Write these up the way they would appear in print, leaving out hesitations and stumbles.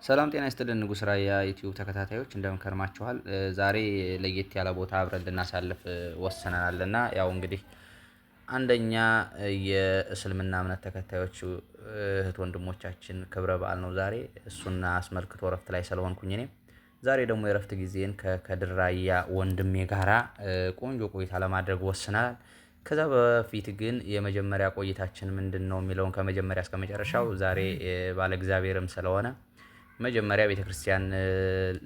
ሰላም ጤና ይስጥልን ንጉስ ራያ ዩቲዩብ ተከታታዮች እንደምን ከርማችኋል? ዛሬ ለየት ያለ ቦታ አብረን ልናሳልፍ ወሰናልና ያው እንግዲህ አንደኛ የእስልምና እምነት ተከታዮች እህት ወንድሞቻችን ክብረ በዓል ነው ዛሬ እሱና አስመልክቶ ረፍት ላይ ስለሆንኩኝ እኔ ዛሬ ደግሞ የረፍት ጊዜን ከከድር ራያ ወንድሜ ጋራ ቆንጆ ቆይታ ለማድረግ ወስናል። ከዛ በፊት ግን የመጀመሪያ ቆይታችን ምንድነው የሚለውን ከመጀመሪያ እስከ መጨረሻው ዛሬ ባለ እግዚአብሔርም ስለሆነ መጀመሪያ ቤተክርስቲያን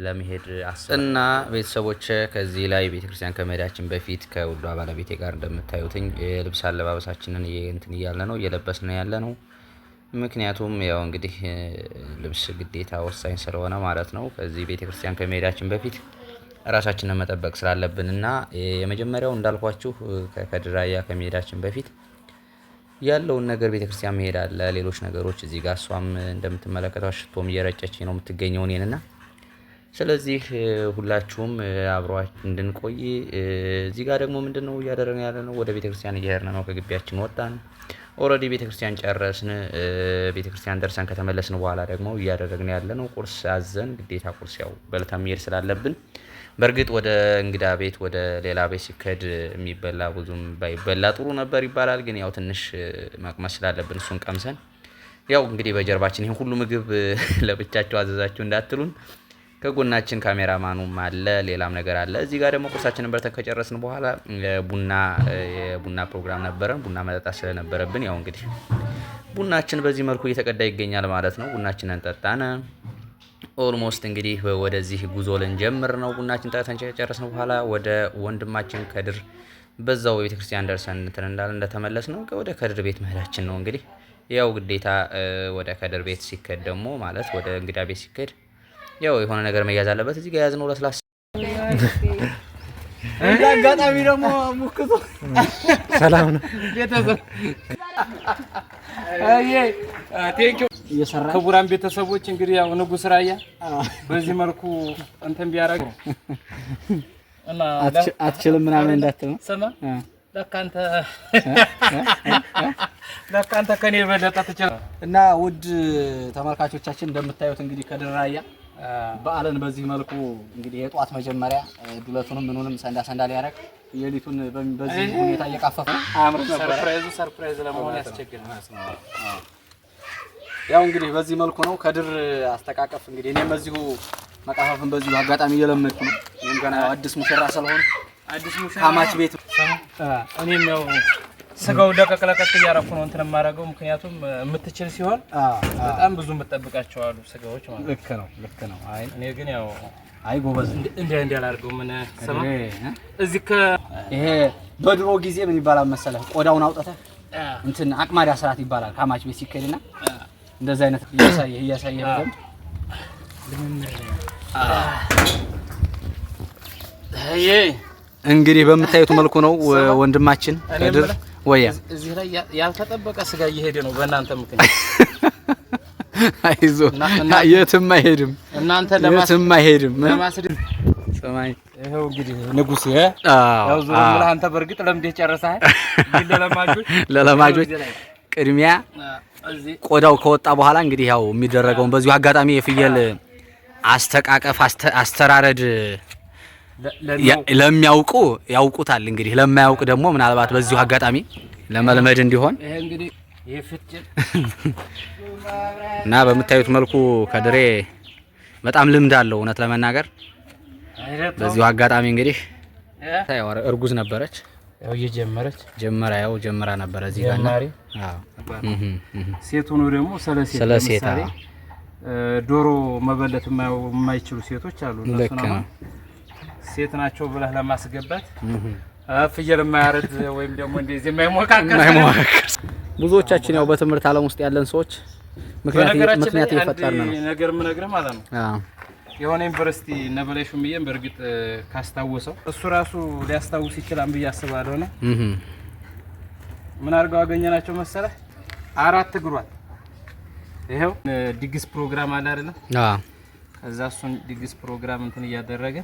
ለመሄድ አስበና ቤተሰቦች ከዚህ ላይ ቤተክርስቲያን ከመሄዳችን በፊት ከውዷ ባለቤቴ ጋር እንደምታዩትኝ የልብስ አለባበሳችንን እየለበስን ያለ ነው። ምክንያቱም ያው እንግዲህ ልብስ ግዴታ ወሳኝ ስለሆነ ማለት ነው። ከዚህ ቤተክርስቲያን ከመሄዳችን በፊት ራሳችንን መጠበቅ ስላለብንና የመጀመሪያው እንዳልኳችሁ ከከድር ራያ ከመሄዳችን በፊት ያለውን ነገር ቤተክርስቲያን መሄድ አለ። ሌሎች ነገሮች እዚህ ጋር እሷም እንደምትመለከቷት ሽቶም እየረጨች ነው የምትገኘው እኔንና ስለዚህ ሁላችሁም አብራችሁ እንድንቆይ እዚህ ጋር ደግሞ ምንድነው እያደረግን ያለነው ወደ ቤተክርስቲያን እየሄድን ነው። ከግቢያችን ወጣን ኦሬዲ ቤተክርስቲያን ጨረስን። ቤተክርስቲያን ደርሰን ከተመለስን በኋላ ደግሞ እያደረግን ያለነው ቁርስ አዘን ግዴታ ቁርስ ያው በልተን መሄድ ስላለብን በርግጥ ወደ እንግዳ ቤት ወደ ሌላ ቤት ሲከድ የሚበላ ብዙም ባይበላ ጥሩ ነበር ይባላል። ግን ያው ትንሽ መቅመስ ስላለብን እሱን ቀምሰን ያው እንግዲህ በጀርባችን ይሄን ሁሉ ምግብ ለብቻቸው አዘዛችሁ እንዳትሉን ከጎናችን ካሜራማኑም አለ ሌላም ነገር አለ። እዚህ ጋር ደግሞ ቁርሳችንን በልተን ከጨረስን በኋላ የቡና ፕሮግራም ነበረን። ቡና መጠጣት ስለነበረብን ያው እንግዲህ ቡናችን በዚህ መልኩ እየተቀዳ ይገኛል ማለት ነው። ቡናችንን ጠጣን። ኦልሞስት እንግዲህ ወደዚህ ጉዞ ልንጀምር ነው። ቡናችን ጠጥተን ጨረስን በኋላ ወደ ወንድማችን ከድር በዛው ቤተክርስቲያን ደርሰን እንደተመለስ ነው ወደ ከድር ቤት መሄዳችን ነው። እንግዲህ ያው ግዴታ ወደ ከድር ቤት ሲከድ ደግሞ ማለት ወደ እንግዳ ቤት ሲከድ ያው የሆነ ነገር መያዝ አለበት። እዚህ ጋር ያዝነው ለስላሳ አጋጣሚ ደግሞ ሙክቶ ሰላም ነው ቤተሰብ ቴንኪው ክቡራን ቤተሰቦች እንግዲህ ያው ንጉስ ራያ በዚህ መልኩ እንትን ቢያረግ እና አትችልም ምናምን እንዳትል ነው። ሰማ ለካንተ ከኔ በለጠ ትችላለህ። እና ውድ ተመልካቾቻችን እንደምታዩት እንግዲህ ከድር ራያ በዓልን በዚህ መልኩ እንግዲህ የጧት መጀመሪያ ዱለቱንም ምኑንም ሰንዳ ሊያረግ የሊቱን በዚህ ሁኔታ እየቃፈፈ አምር ሰርፕራይዝ ለመሆን ያስቸግራል። ያው እንግዲህ በዚህ መልኩ ነው ከድር አስተቃቀፍ። እንግዲህ እኔም በዚሁ መቃፈፍን በዚሁ አጋጣሚ እየለመድኩ ነው። እኔም ገና አዲስ ሙሽራ ስለሆነ ካማች ቤት እኔም ያው ስጋው ለቀቅ እያረኩ ነው እንትን የማደርገው። ምክንያቱም የምትችል ሲሆን በጣም ብዙ የምትጠብቃቸው አሉ ስጋዎች ማለት ልክ ነው። አይ እኔ ግን ያው ጎበዝ እንደ አላደርገው ምን ሰማ እዚህ ይሄ በድሮ ጊዜ ምን ይባላል መሰለህ ቆዳውን አውጥተህ እንትን አቅማዳ ስራት ይባላል። ካማች ቤት ሲከድና እንደዛ አይነት እያሳየ በደንብ እንግዲህ በምታዩት መልኩ ነው ወንድማችን ከድር ወያ እዚህ ላይ ያልተጠበቀ ስጋ እየሄደ ነው በእናንተ ምክንያት። አይዞህ የትም አይሄድም እናንተ የትም አይሄድም። ሰማይ ይሄው እንግዲህ ንጉስ ያው ዞር ብለህ አንተ በርግጥ ለምዴ ጨረሰህ። ለለማጆች ቅድሚያ ቆዳው ከወጣ በኋላ እንግዲህ ያው የሚደረገውን በዚሁ አጋጣሚ የፍየል አስተቃቀፍ አስተራረድ ለሚያውቁ ያውቁታል። እንግዲህ ለማያውቅ ደግሞ ምናልባት በዚሁ አጋጣሚ ለመልመድ እንዲሆን ይሄ እንግዲህ የፍጭት እና በምታዩት መልኩ ከድሬ በጣም ልምድ አለው እውነት ለመናገር። በዚሁ አጋጣሚ እንግዲህ ታው እርጉዝ ነበረች ያው እየጀመረች ጀመራ ነበር እዚህ ጋርና አዎ ሴቱ ነው ደግሞ ስለሴት ዶሮ መበለት የማይችሉ ሴቶች አሉ። እነሱ ሴት ናቸው ብለህ ለማስገባት ፍየል የማያረድ ወይም ደግሞ እንደዚህ የማይሞካከር ብዙዎቻችን ያው በትምህርት ዓለም ውስጥ ያለን ሰዎች ምክንያት እየፈጠርን ነው ነገር ምነግርህ ማለት ነው። የሆነ ዩኒቨርሲቲ ነበላይ ሹምዬን በርግጥ ካስታወሰው እሱ ራሱ ሊያስታውስ ይችላል ብዬ አስባለሁ። ነው ምን አድርገው አገኘናቸው መሰለህ? 4 እግሯን ይሄው ዲግስ ፕሮግራም አለ አይደል? ከዛ እሱን ዲግስ ፕሮግራም እንትን እያደረገ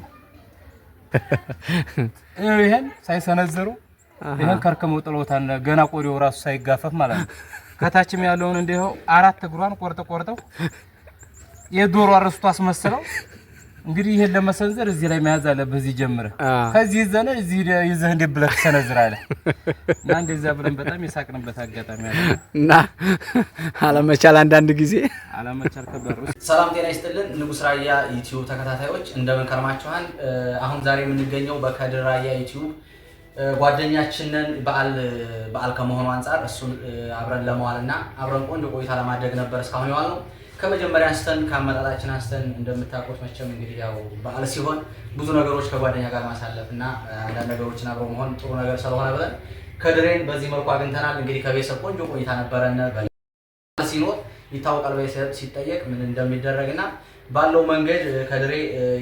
ይሄን ሳይሰነዘሩ ይሄን ከርከመው ጥሎታል። ገና ቆዲው ራሱ ሳይጋፈፍ ማለት ነው። ከታችም ያለውን እንደው 4 እግሯን ቆርጠው የዶሮ አርስቶ አስመስለው እንግዲህ ይሄን ለመሰንዘር እዚህ ላይ መያዝ አለብህ። እዚህ ጀምረህ ከዚህ ይዘህ እዚህ ይዘህ እንደ ብለህ ትሰነዝራለህ። እና እንደዛ ብለን በጣም የሳቅንበት አጋጣሚ አለ እና አለመቻል አንዳንድ ጊዜ አለመቻል ከበሩ። ሰላም ጤና ይስጥልን ንጉስ ራያ ዩቲዩብ ተከታታዮች እንደምን ከርማችኋል? አሁን ዛሬ የምንገኘው በከድር ራያ ዩቲዩብ ጓደኛችንን በዓል ከመሆኑ አንፃር እሱን አብረን ለመዋልና አብረን ቆንጆ ቆይታ ለማድረግ ነበር እስካሁን የዋልነው። ከመጀመሪያ አንስተን ከአመጣጣችን አንስተን እንደምታውቁት መቼም እንግዲህ ያው በዓል ሲሆን ብዙ ነገሮች ከጓደኛ ጋር ማሳለፍ እና አንዳንድ ነገሮችን አብሮ መሆን ጥሩ ነገር ስለሆነ ብለን ከድሬን በዚህ መልኩ አግኝተናል። እንግዲህ ከቤተሰብ ቆንጆ ቆይታ ነበረን። ሲኖር ይታወቃል ቤተሰብ ሲጠየቅ ምን እንደሚደረግና ባለው መንገድ ከድሬ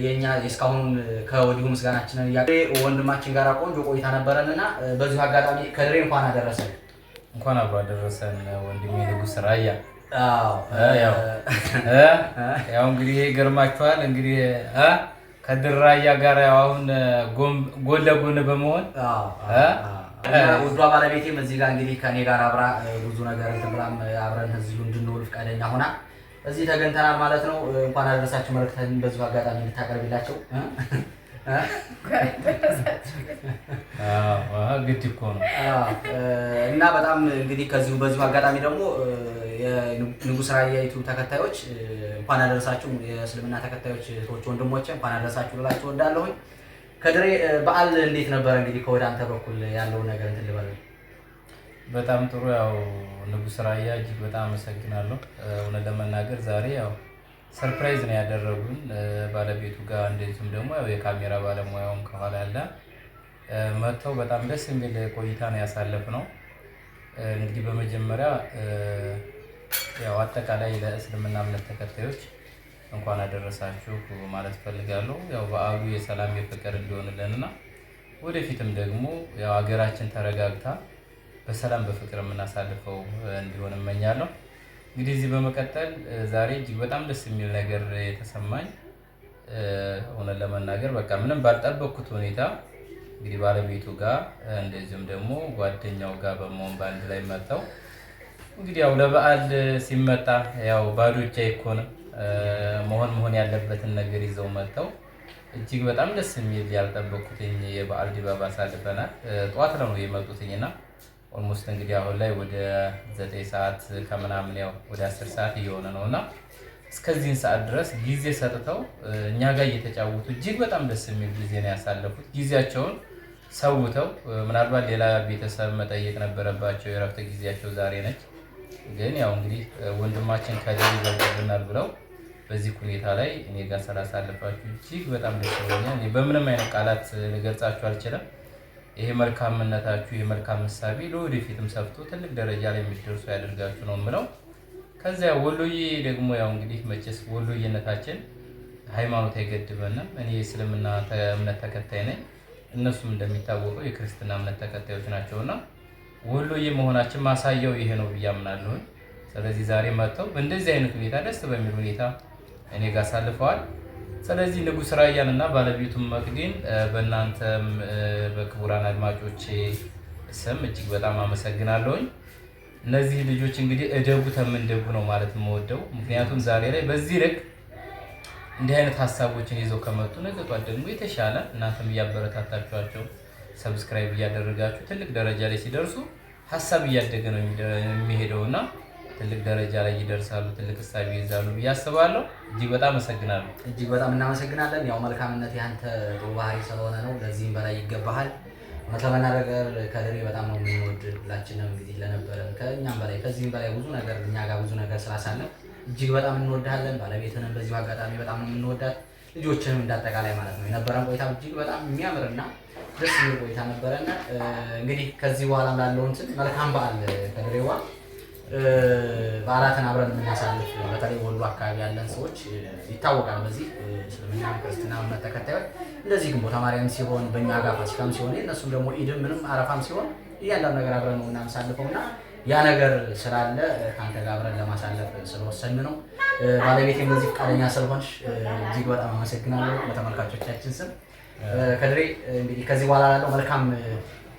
የኛ እስካሁን ከወዲሁ ምስጋናችንን ወንድማችን ጋር ቆንጆ ቆይታ ነበረንና በዚሁ አጋጣሚ ከድሬ እንኳን አደረሰን። እንኳን አብሮ አደረሰን ወንድሜ ንጉስ ራያ። ያው እንግዲህ ገርማችኋል። እንግዲህ ከድር ራያ ጋር አሁን ጎን ለጎን በመሆን ውዷ ባለቤቴም እዚህ ጋር እንግዲህ ከኔ ጋር አብራ ብዙ ነገር እንትብላም አብረን እዚሁ እንድንውል ፈቃደኛ ሆና እዚህ ተገኝተናል ማለት ነው። እንኳን አደረሳችሁ መልእክትን በዚሁ አጋጣሚ እንድታቀርብላቸው ግድ እኮ ነው እና በጣም እንግዲህ በዚሁ አጋጣሚ ደግሞ የንጉስ ራያ ዩቲዩብ ተከታዮች እንኳን አደረሳችሁ። የእስልምና ተከታዮች እህቶች ወንድሞቼ እንኳን አደረሳችሁ ልላችሁ እወዳለሁኝ። ከድሬ በዓል እንዴት ነበር? እንግዲህ ከወደ አንተ በኩል ያለው ነገር እንትን ልበል። በጣም ጥሩ። ያው ንጉስ ራያ እጅግ በጣም አመሰግናለሁ። እውነት ለመናገር ዛሬ ያው ሰርፕራይዝ ነው ያደረጉን ባለቤቱ ጋር እንደዚሁም ደግሞ ያው የካሜራ ባለሙያውም ከኋላ ያለ መጥተው በጣም ደስ የሚል ቆይታ ነው ያሳለፍነው። እንግዲህ በመጀመሪያ ያው አጠቃላይ ለእስልምና እምነት ተከታዮች እንኳን አደረሳችሁ ማለት ፈልጋለሁ። ያው በዓሉ የሰላም የፍቅር እንዲሆንልንና ወደፊትም ደግሞ ያው ሀገራችን ተረጋግታ በሰላም በፍቅር የምናሳልፈው እንዲሆን እመኛለሁ። እንግዲህ እዚህ በመቀጠል ዛሬ እጅግ በጣም ደስ የሚል ነገር የተሰማኝ እውነት ለመናገር በቃ ምንም ባልጠበቅኩት ሁኔታ እንግዲህ ባለቤቱ ጋር እንደዚሁም ደግሞ ጓደኛው ጋር በመሆን በአንድ ላይ መጥተው እንግዲህ ያው ለበዓል ሲመጣ ያው ባዶ እጅ አይኮንም መሆን ያለበትን ነገር ይዘው መጥተው እጅግ በጣም ደስ የሚል ያልጠበቅኩትኝ የበዓል ድባብ አሳልፈናል። ጠዋት ነው የመጡትኝና ኦልሞስት እንግዲህ አሁን ላይ ወደ 9 ሰዓት ከምናምን ያው ወደ 10 ሰዓት እየሆነ ነውና እስከዚህን ሰዓት ድረስ ጊዜ ሰጥተው እኛ ጋር እየተጫወቱ እጅግ በጣም ደስ የሚል ጊዜ ነው ያሳለፉት። ጊዜያቸውን ሰውተው ምናልባት ሌላ ቤተሰብ መጠየቅ ነበረባቸው። የረፍት ጊዜያቸው ዛሬ ነች። ግን ያው እንግዲህ ወንድማችን ከደም ይበልጥብናል ብለው በዚህ ሁኔታ ላይ እኔ ጋር ስላሳለፋችሁ እጅግ በጣም ደስ ብሎኛል። እኔ በምንም አይነት ቃላት ልገልጻችሁ አልችልም። ይሄ መልካምነታችሁ የመልካም ምሳሌ ለወደፊትም ሰፍቶ ትልቅ ደረጃ ላይ የሚደርሱ ያደርጋችሁ ነው የምለው። ከዚያ ወሎዬ ደግሞ ያው እንግዲህ መቼስ ወሎዬነታችን ሃይማኖት አይገድበንም። እኔ የእስልምና እምነት ተከታይ ነኝ፣ እነሱም እንደሚታወቀው የክርስትና እምነት ተከታዮች ናቸውና ወሎዬ መሆናችን ማሳያው ይሄ ነው ብዬ አምናለሁ። ስለዚህ ዛሬ መጥተው በእንደዚህ አይነት ሁኔታ ደስ በሚል ሁኔታ እኔ ጋር አሳልፈዋል። ስለዚህ ንጉስ ራያን እና ባለቤቱን መቅዲን በእናንተም በክቡራን አድማጮቼ ስም እጅግ በጣም አመሰግናለሁኝ። እነዚህ ልጆች እንግዲህ እደጉ ተምንደጉ ነው ማለት የምወደው። ምክንያቱም ዛሬ ላይ በዚህ ልክ እንዲህ አይነት ሀሳቦችን ይዘው ከመጡ ነገ ጧት ደግሞ የተሻለ እናንተም እያበረታታችኋቸው ሰብስክራይብ እያደረጋችሁ ትልቅ ደረጃ ላይ ሲደርሱ ሀሳብ እያደገ ነው የሚሄደውና ትልቅ ደረጃ ላይ ይደርሳሉ፣ ትልቅ ሀሳብ ይይዛሉ ብዬ አስባለሁ። እጅግ በጣም አመሰግናለሁ። እጅግ በጣም እናመሰግናለን። ያው መልካምነት ያንተ ጥሩ ባህሪ ስለሆነ ነው፣ ለዚህም በላይ ይገባሃል። መተመናገር ከድሬ በጣም ነው የምንወድ ሁላችንም እንግዲህ ለነበረን ከእኛም በላይ ከዚህም በላይ ብዙ ነገር እኛ ጋር ብዙ ነገር ስላሳለፍ እጅግ በጣም እንወድሃለን። ባለቤትንም በዚሁ አጋጣሚ በጣም ነው የምንወዳት፣ ልጆችንም እንዳጠቃላይ ማለት ነው። የነበረን ቆይታ እጅግ በጣም የሚያምርና ደስ የሚል ቆይታ ነበረና እንግዲህ ከዚህ በኋላ ላለው እንትን መልካም በዓል ከድሬዋ በዓላትን አብረን የምናሳልፍ በተለይ ወሎ አካባቢ ያለን ሰዎች ይታወቃል። በዚህ እስልምና ክርስትና እምነት ተከታዮች እንደዚህ ግንቦት ማርያም ሲሆን በእኛ ጋር ፋሲካም ሲሆን እነሱም ደግሞ ኢድም ምንም አረፋም ሲሆን እያንዳንዱ ነገር አብረን ነው እናሳልፈውና ያ ነገር ስላለ ከአንተ ጋር አብረን ለማሳለፍ ስለወሰን ነው። ባለቤቴም በዚህ ፈቃደኛ ስለሆንሽ እጅግ በጣም አመሰግናለሁ በተመልካቾቻችን ስም። ከድሬ እንግዲህ ከዚህ በኋላ ላለው መልካም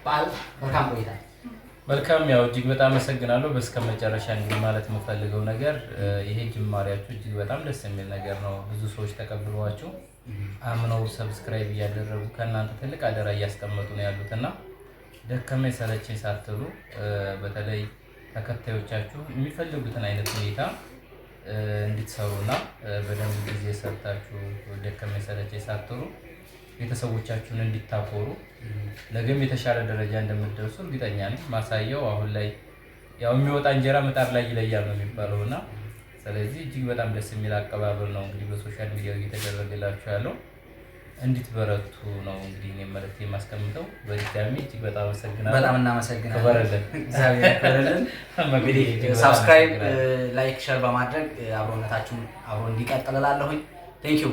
በዓል መልካም ቆይታ መልካም ያው እጅግ በጣም አመሰግናለሁ። በስከመጨረሻ እንግዲህ ማለት የምፈልገው ነገር ይሄ ጅማሬያችሁ እጅግ በጣም ደስ የሚል ነገር ነው። ብዙ ሰዎች ተቀብሏችሁ አምነው ሰብስክራይብ እያደረጉ ከእናንተ ትልቅ አደራ እያስቀመጡ ነው ያሉት እና ደከመኝ ሰለቸኝ ሳትሉ በተለይ ተከታዮቻችሁ የሚፈልጉትን አይነት ሁኔታ እንድትሰሩና በደንብ ጊዜ ሰርታችሁ ደከመኝ ሰለቸኝ ሳትሉ ቤተሰቦቻችሁን እንዲታኮሩ ነገም የተሻለ ደረጃ እንደምትደርሱ እርግጠኛ ነኝ። ማሳያው አሁን ላይ ያው የሚወጣ እንጀራ ምጣድ ላይ ይለያል ነው የሚባለውና ስለዚህ እጅግ በጣም ደስ የሚል አቀባበል ነው እንግዲህ በሶሻል ሚዲያ እየተደረገላችሁ ያለው። እንድትበረቱ ነው እንግዲህ እኔ መልእክት የማስቀምጠው። በድጋሚ እጅግ በጣም አመሰግናለሁ። በጣም እናመሰግናለን። ከበረልን እግዚአብሔር ይክበርልን። እንግዲህ ሰብስክራይብ፣ ላይክ፣ ሼር በማድረግ አብሮነታችሁን አብሮ እንዲቀጥል እላለሁኝ። ቴንክ ዩ